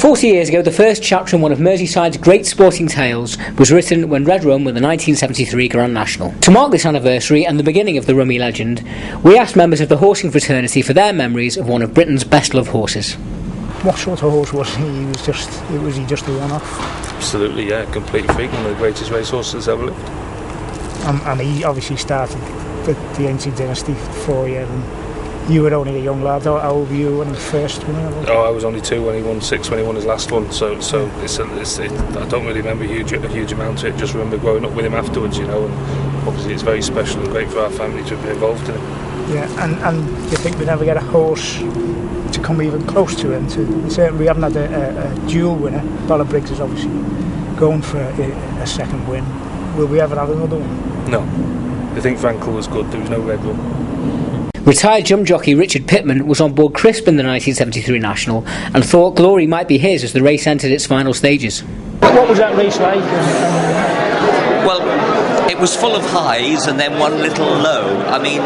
40 years ago, the first chapter in one of Merseyside's great sporting tales was written when Red Rum won the 1973 Grand National. To mark this anniversary and the beginning of the Rummy legend, we asked members of the horsing fraternity for their memories of one of Britain's best-loved horses. What sort of horse was he? Was he just a one-off? Absolutely, yeah, complete freak, one of the greatest racehorses ever lived. And he obviously started the Aintree dynasty for you, and you were only a young lad. How old were you when he first won it? I was only 2 when he won, 6 when he won his last one. So I don't really remember a huge amount of it. Just remember growing up with him afterwards, and obviously it's very special and great for our family to be involved in it. Yeah, and do you think we never get a horse to come even close to him? Certainly we haven't had a dual winner. Bala Briggs is obviously going for a second win. Will we ever have another one? No. I think Frankel was good. There was no Red Rum. Retired jump jockey Richard Pitman was on board crisp in the 1973 National and thought glory might be his as the race entered its final stages. What was that race like? Well, it was full of highs and then one little low. I mean,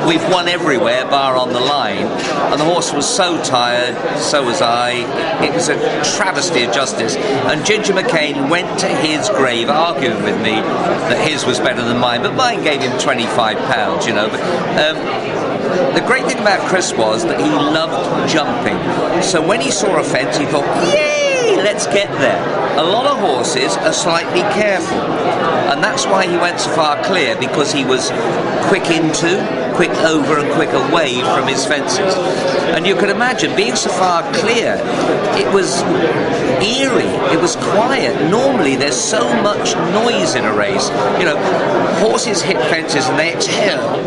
we've won everywhere bar on the line, and the horse was so tired, so was I. It was a travesty of justice, and Ginger McCain went to his grave arguing with me that his was better than mine, but mine gave him £25, But the great thing about Chris was that he loved jumping, so when he saw a fence he thought, yay, let's get there. A lot of horses are slightly careful, and that's why he went so far clear, because he was quick into, quick over and quick away from his fences. And you can imagine being so far clear, it was eerie, it was quiet. Normally there's so much noise in a race. Horses hit fences and they exhale.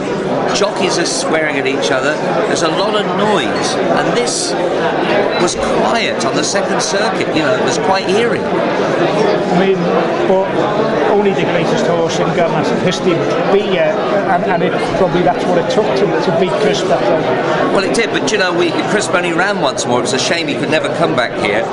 Jockeys are swearing at each other. There's a lot of noise, and this was quiet on the second circuit. It was quite eerie. I mean, but only the greatest horse in Grand National history beat you, and probably that's what it took to beat Crisp that day. Well, it did, but Crisp only ran once more. It was a shame he could never come back here.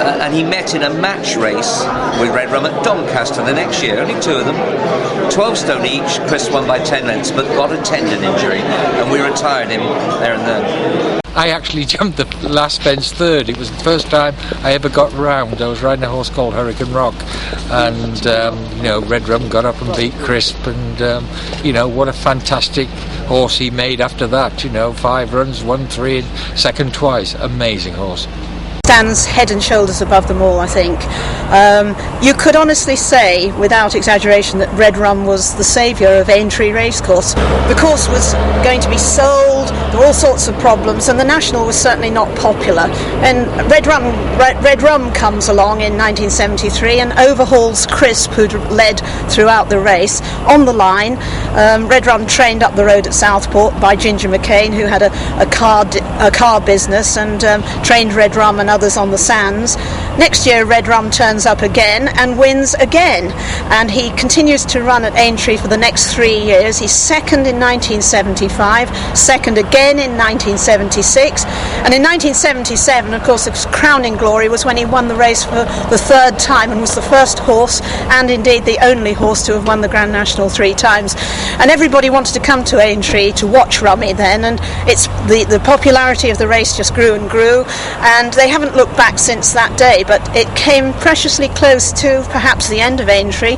And he met in a match race with Red Rum at Doncaster the next year, only 2 of them. 12 stone each, Chris won by 10 lengths, but got a tendon injury, and we retired him there and then. I actually jumped the last bench third. It was the first time I ever got round. I was riding a horse called Hurricane Rock, and Red Rum got up and beat Crisp, and what a fantastic horse he made after that. 5 runs, won 3, and second twice. Amazing horse. Stands head and shoulders above them all, I think. You could honestly say, without exaggeration, that Red Rum was the saviour of Aintree Racecourse. The course was going to be sold, there were all sorts of problems, and the National was certainly not popular. And Red Rum comes along in 1973 and overhauls Crisp, who'd led throughout the race, on the line. Red Rum trained up the road at Southport by Ginger McCain, who had a car business, and trained Red Rum and others on the sands. Next year Red Rum turns up again and wins again, and he continues to run at Aintree for the next 3 years. He's second in 1975, second again in 1976, and in 1977, of course, the crowning glory was when he won the race for the 3rd time and was the first horse, and indeed the only horse, to have won the Grand National 3 times. And everybody wanted to come to Aintree to watch Rummy then, and it's the popularity of the race just grew and grew, and they haven't looked back since that day, but it came preciously close to perhaps the end of Aintree.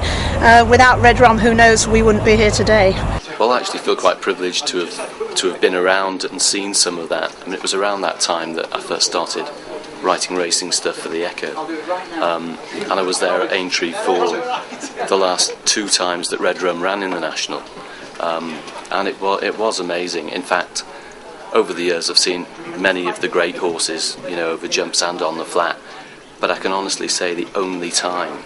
Without Red Rum, who knows, we wouldn't be here today. Well, I actually feel quite privileged to have been around and seen some of that. I mean, it was around that time that I first started writing racing stuff for the Echo, and I was there at Aintree for the last 2 times that Red Rum ran in the National, and it was amazing. In fact, over the years I've seen many of the great horses, over jumps and on the flat, but I can honestly say the only time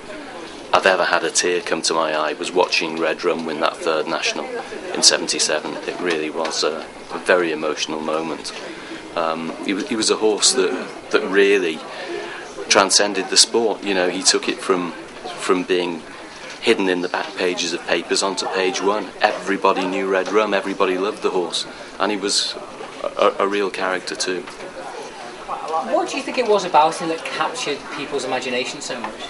I've ever had a tear come to my eye was watching Red Rum win that 3rd National in 77. It really was a very emotional moment. He was a horse that really transcended the sport. He took it from being hidden in the back pages of papers onto page 1. Everybody knew Red Rum, everybody loved the horse, and he was a real character too. What do you think it was about him that captured people's imagination so much?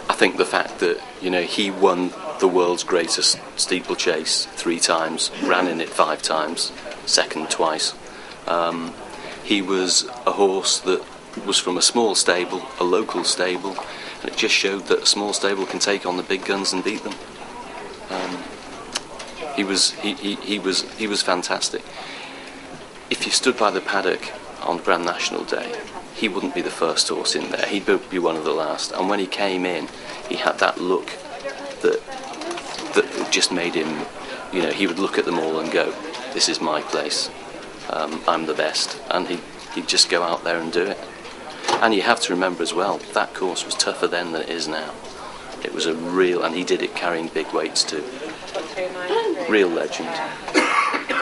I think the fact that he won the world's greatest steeplechase 3 times, ran in it 5 times, second twice. He was a horse that was from a small stable, a local stable, and it just showed that a small stable can take on the big guns and beat them. He was fantastic. If you stood by the paddock on Grand National Day, he wouldn't be the first horse in there. He'd be one of the last. And when he came in, he had that look that just made him, you know, he would look at them all and go, "This is my place. I'm the best." And he'd just go out there and do it. And you have to remember as well, that course was tougher then than it is now. It was a real, and he did it carrying big weights too. Real legend.